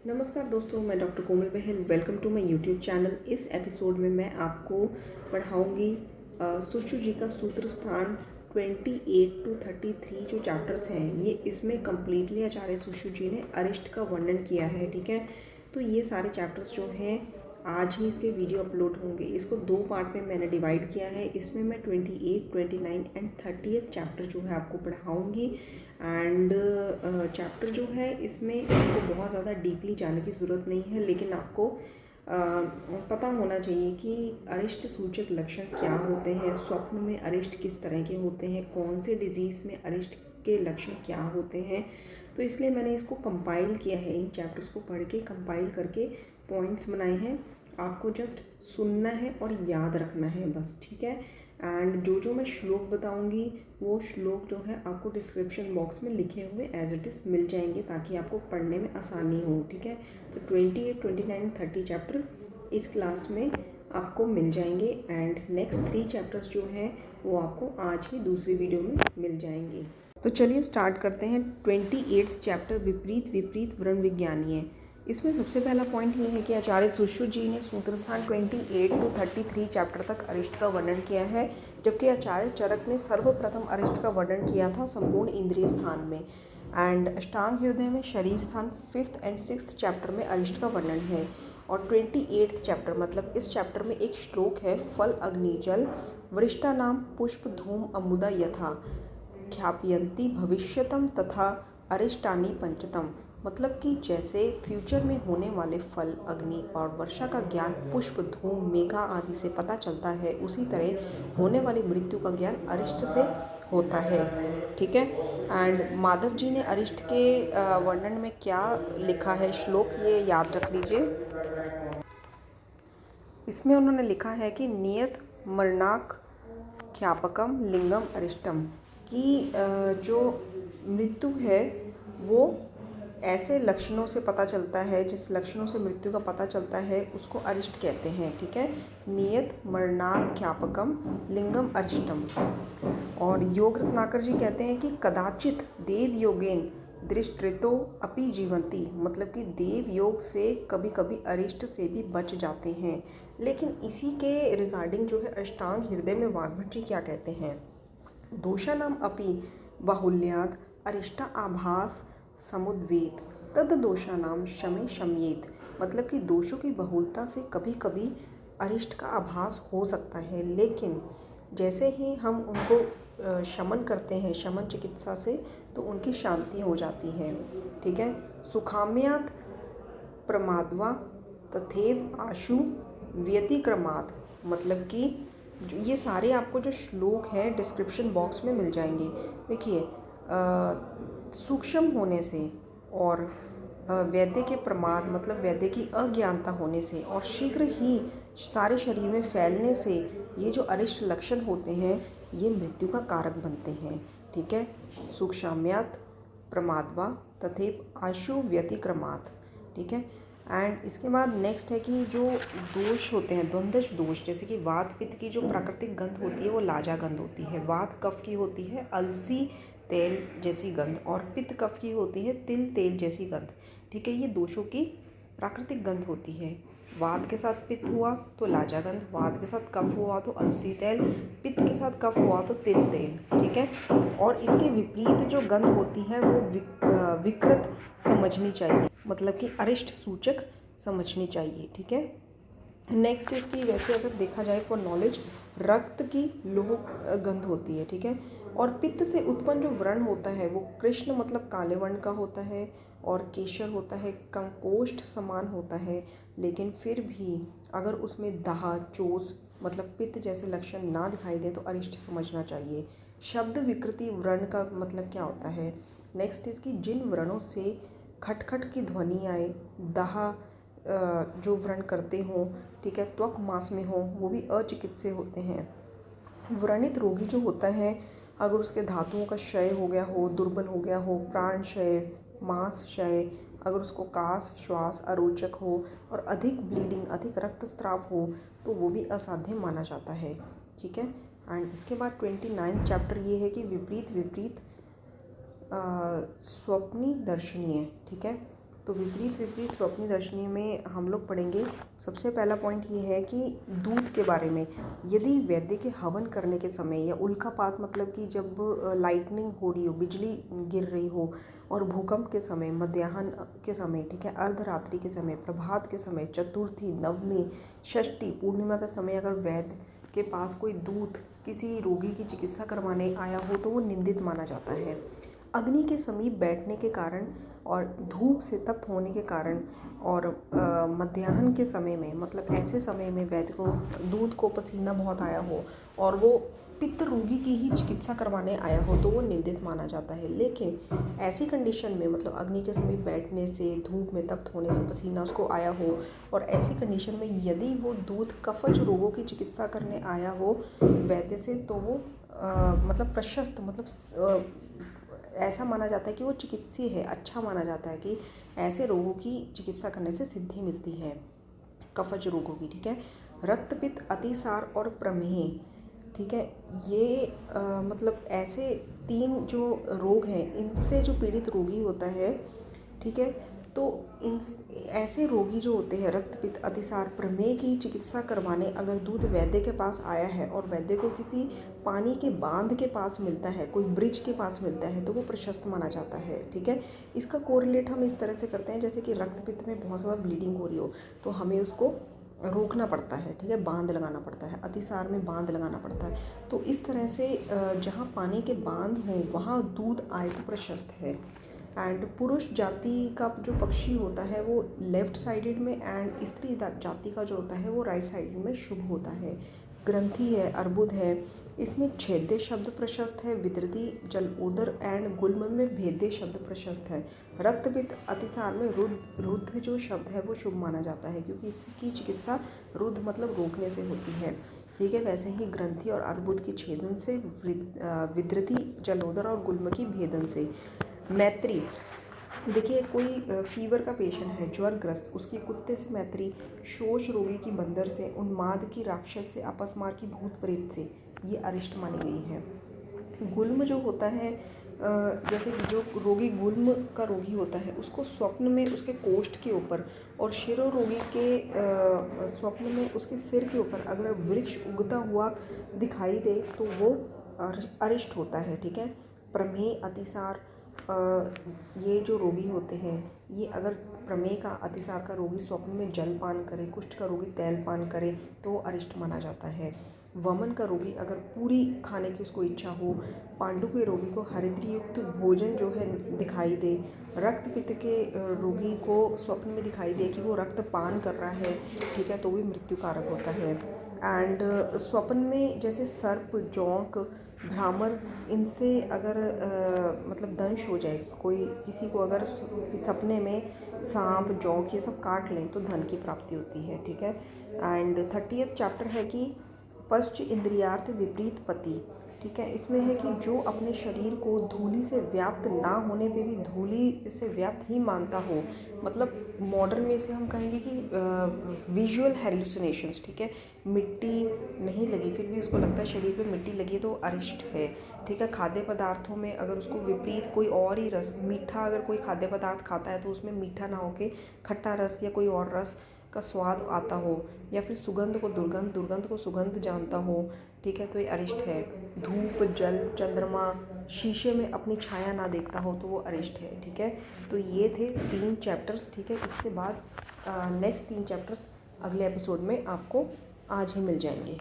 नमस्कार दोस्तों, मैं doctor Komal Bahal. Welcome to my YouTube channel. इस एपिसोड में मैं आपको पढ़ाऊंगी सुश्रु जी का सूत्र स्थान 28 टू 33 जो चैप्टर्स हैं, ये इसमें कम्प्लीटली आचार्य सुश्रु जी ने अरिष्ट का वर्णन किया है। ठीक है, तो ये सारे चैप्टर्स जो हैं आज ही इसके वीडियो अपलोड होंगे। इसको 2 पार्ट में मैंने डिवाइड किया है। इसमें मैं 28, 29 एंड 30th चैप्टर जो है आपको पढ़ाऊँगी। एंड चैप्टर जो है इसमें आपको बहुत ज़्यादा डीपली जाने की ज़रूरत नहीं है, लेकिन आपको पता होना चाहिए कि अरिष्ट सूचक लक्षण क्या होते हैं, स्वप्न में अरिष्ट किस तरह के होते हैं, कौन से डिजीज़ में अरिष्ट के लक्षण क्या होते हैं। तो इसलिए मैंने इसको कंपाइल किया है, इन चैप्टर्स को पढ़ के कंपाइल करके पॉइंट्स बनाए हैं। आपको जस्ट सुनना है और याद रखना है बस। ठीक है, एंड जो मैं श्लोक बताऊंगी वो श्लोक जो है आपको डिस्क्रिप्शन बॉक्स में लिखे हुए एज इट इज़ मिल जाएंगे, ताकि आपको पढ़ने में आसानी हो। ठीक है, तो 28, 29, 30 चैप्टर इस क्लास में आपको मिल जाएंगे। एंड नेक्स्ट 3 चैप्टर्स जो हैं वो आपको आज ही दूसरी वीडियो में मिल जाएंगे। तो चलिए स्टार्ट करते हैं। 28th चैप्टर विपरीत विपरीत व्रण विज्ञानीय। इसमें सबसे पहला पॉइंट ये है कि आचार्य सुश्रु जी ने सूत्रस्थान 28 टू 33 चैप्टर तक अरिष्ट का वर्णन किया है, जबकि आचार्य चरक ने सर्वप्रथम अरिष्ट का वर्णन किया था संपूर्ण इंद्रिय स्थान में। एंड अष्टांग हृदय में शरीर स्थान 5th एंड 6th चैप्टर में अरिष्ट का वर्णन है। और 28th चैप्टर मतलब इस चैप्टर में एक श्लोक है, फल अग्नि जल वरिष्ठा नाम पुष्प धूम अमुदा यथा ख्यापयंती भविष्यतम तथा अरिष्टानी पंचतम। मतलब कि जैसे फ्यूचर में होने वाले फल अग्नि और वर्षा का ज्ञान पुष्प धूम मेघा आदि से पता चलता है, उसी तरह होने वाली मृत्यु का ज्ञान अरिष्ट से होता है। ठीक है, एंड माधव जी ने अरिष्ट के वर्णन में क्या लिखा है श्लोक, ये याद रख लीजिए। इसमें उन्होंने लिखा है कि नियत मरणाक ख्यापकम लिंगम अरिष्टम, कि जो मृत्यु है वो ऐसे लक्षणों से पता चलता है, जिस लक्षणों से मृत्यु का पता चलता है उसको अरिष्ट कहते हैं। ठीक है, नियत मरणाख्यापकम लिंगम अरिष्टम। और योग रत्नाकर जी कहते हैं कि कदाचित देव योगेन दृष्टृतो अपि जीवंती, मतलब कि देव योग से कभी कभी अरिष्ट से भी बच जाते हैं। लेकिन इसी के रिगार्डिंग जो है अष्टांग हृदय में वाग्भट जी क्या कहते हैं, दोषानाम अपि बाहुल्याद अरिष्टा आभास समुद्वेत तद दोषानाम शमे शम्येत। मतलब कि दोषों की बहुलता से कभी कभी अरिष्ट का आभास हो सकता है, लेकिन जैसे ही हम उनको शमन करते हैं, शमन चिकित्सा से, तो उनकी शांति हो जाती है। ठीक है, सुखाम्यात प्रमादवा तथैव आशु व्यतिक्रमात्। मतलब कि ये सारे आपको जो श्लोक हैं डिस्क्रिप्शन बॉक्स में मिल जाएंगे। देखिए, सूक्ष्म होने से और वैद्य के प्रमाद मतलब वैद्य की अज्ञानता होने से और शीघ्र ही सारे शरीर में फैलने से ये जो अरिष्ट लक्षण होते हैं ये मृत्यु का कारक बनते हैं। ठीक है, सूक्ष्म्यात् प्रमादवा तथैव आशु व्यतिक्रमात्। ठीक है, एंड इसके बाद नेक्स्ट है कि जो दोष होते हैं, द्वंद्वज दोष, जैसे कि वात पित्त की जो प्राकृतिक गंध होती है वो लाजा गंध होती है, वात कफ की होती है अलसी तेल जैसी गंध, और पित्त कफ की होती है तिल तेल जैसी गंध। ठीक है, ये दोषों की प्राकृतिक गंध होती है। वात के साथ पित्त हुआ तो लाजा गंध, वात के साथ कफ हुआ तो अलसी तेल, पित्त के साथ कफ हुआ तो तिल तेल। ठीक है, और इसके विपरीत जो गंध होती है वो विकृत समझनी चाहिए, मतलब कि अरिष्ट सूचक समझनी चाहिए। ठीक है, नेक्स्ट इसकी वैसे अगर देखा जाए फॉर नॉलेज, रक्त की लोह गंध होती है। ठीक है, और पित्त से उत्पन्न जो व्रण होता है वो कृष्ण मतलब काले वर्ण का होता है, और केशर होता है कंकोष्ठ समान होता है। लेकिन फिर भी अगर उसमें दाह चोस मतलब पित्त जैसे लक्षण ना दिखाई दे तो अरिष्ट समझना चाहिए। शब्द विकृति व्रण का मतलब क्या होता है। नेक्स्ट इसकी जिन व्रणों से खटखट की ध्वनि आए, दाह जो व्रण करते हों, ठीक है, त्वक मांस में हो, वो भी अचिकित्सीय होते हैं। व्रणित रोगी जो होता है, अगर उसके धातुओं का क्षय हो गया हो, दुर्बल हो गया हो, प्राण क्षय, मांस क्षय, अगर उसको कास श्वास अरोचक हो और अधिक ब्लीडिंग अधिक रक्तस्राव हो तो वो भी असाध्य माना जाता है। ठीक है, एंड इसके बाद 29 चैप्टर ये है कि विपरीत विपरीत स्वप्नी दर्शनीय। ठीक है, तो विपरीत विपरीत स्वप्न दर्शनी में हम लोग पढ़ेंगे। सबसे पहला पॉइंट ये है कि दूत के बारे में। यदि वैद्य के हवन करने के समय या उल्कापात मतलब कि जब लाइटनिंग हो रही हो, बिजली गिर रही हो, और भूकंप के समय, मध्याह्न के समय, ठीक है, अर्धरात्रि के समय, प्रभात के समय, चतुर्थी, नवमी, षष्ठी, पूर्णिमा का समय अगर वैद्य के पास कोई दूत किसी रोगी की चिकित्सा करवाने आया हो तो वो निंदित माना जाता है। अग्नि के समीप बैठने के कारण और धूप से तप्त होने के कारण और मध्याह्न के समय में, मतलब ऐसे समय में वैद्य को दूध को पसीना बहुत आया हो और वो पित्त रोगी की ही चिकित्सा करवाने आया हो तो वो निंदित माना जाता है। लेकिन ऐसी कंडीशन में, मतलब अग्नि के समीप बैठने से, धूप में तप्त होने से पसीना उसको आया हो, और ऐसी कंडीशन में यदि वो दूध कफज रोगों की चिकित्सा करने आया हो वैद्य से, तो वो मतलब प्रशस्त, मतलब ऐसा माना जाता है कि वो चिकित्सीय है, अच्छा माना जाता है कि ऐसे रोगों की चिकित्सा करने से सिद्धि मिलती है, कफज रोगों की, ठीक है। रक्तपित्त, अतिसार और प्रमेह, ठीक है, ये मतलब ऐसे 3 जो रोग हैं, इनसे जो पीड़ित रोगी होता है, ठीक है, तो इन ऐसे रोगी जो होते हैं, रक्तपित्त, अतिसार, प्रमेह की चिकित्सा करवाने अगर दूध वैद्य के पास आया है और वैद्य को किसी पानी के बांध के पास मिलता है, कोई ब्रिज के पास मिलता है, तो वो प्रशस्त माना जाता है, ठीक है। इसका कोरिलेट हम इस तरह से करते हैं, जैसे कि रक्तपित्त में बहुत ज़्यादा ब्लीडिंग हो रही हो तो हमें उसको रोकना पड़ता है, ठीक है, बांध लगाना पड़ता है। अतिसार में बांध लगाना पड़ता है। तो इस तरह से जहाँ पानी के बांध हों वहाँ दूध आए तो प्रशस्त है। एंड पुरुष जाति का जो पक्षी होता है वो लेफ्ट साइडेड में, एंड स्त्री जाति का जो होता है वो राइट साइडेड में शुभ होता है। ग्रंथि है, अर्बुद है, इसमें छेद्य शब्द प्रशस्त है। वितृति, जलोदर एंड गुल्म में भेद्य शब्द प्रशस्त है। रक्तपित्त, अतिसार में रुद्ध जो शब्द है वो शुभ माना जाता है, क्योंकि इसकी चिकित्सा रुद्ध मतलब रोकने से होती है, ठीक है। वैसे ही ग्रंथि और अर्बुद की छेदन से, वितृति, जलोदर और गुल्म की भेदन से। मैत्री, देखिए कोई फीवर का पेशेंट है, ज्वरग्रस्त, उसकी कुत्ते से मैत्री, शोष रोगी की बंदर से, उन्माद की राक्षस से, अपस्मार की भूत प्रेत से, ये अरिष्ट मानी गई है। गुल्म जो होता है, जैसे जो रोगी गुल्म का रोगी होता है उसको स्वप्न में उसके कोष्ठ के ऊपर और शिरो रोगी के स्वप्न में उसके सिर के ऊपर अगर वृक्ष उगता हुआ दिखाई दे तो वो अरिष्ट होता है, ठीक है। प्रमेह, अतिसार, ये जो रोगी होते हैं, ये अगर प्रमेह का, अतिसार का रोगी स्वप्न में जल पान करे, कुष्ठ का रोगी तैल पान करे तो अरिष्ट माना जाता है। वमन का रोगी अगर पूरी खाने की उसको इच्छा हो, पांडु के रोगी को हरिद्री युक्त भोजन जो है दिखाई दे, रक्तपित्त के रोगी को स्वप्न में दिखाई दे कि वो रक्त पान कर रहा है, ठीक है, तो भी मृत्यु कारक होता है। एंड स्वप्न में जैसे सर्प, जोंक, भ्रामर, इनसे अगर मतलब दंश हो जाए, कोई किसी को अगर सपने में सांप, जोंक ये सब काट लें तो धन की प्राप्ति होती है, ठीक है। एंड 30th चैप्टर है कि पश्च इंद्रियार्थ विपरीत पति, ठीक है। इसमें है कि जो अपने शरीर को धूलि से व्याप्त ना होने पे भी धूलि से व्याप्त ही मानता हो, मतलब मॉडर्न में इसे हम कहेंगे कि विजुअल हेलुसिनेशंस, ठीक है, मिट्टी नहीं लगी फिर भी उसको लगता है शरीर पे मिट्टी लगी है तो अरिष्ट है, ठीक है। खाद्य पदार्थों में अगर उसको विपरीत कोई और ही रस, मीठा अगर कोई खाद्य पदार्थ खाता है तो उसमें मीठा ना होके खट्टा रस या कोई और रस का स्वाद आता हो, या फिर सुगंध को दुर्गंध, दुर्गंध को सुगंध जानता हो, ठीक है, तो ये अरिष्ट है। धूप, जल, चंद्रमा, शीशे में अपनी छाया ना देखता हो तो वो अरिष्ट है, ठीक है। तो ये थे 3 चैप्टर्स, ठीक है। इसके बाद नेक्स्ट 3 चैप्टर्स अगले एपिसोड में आपको आज ही मिल जाएंगे।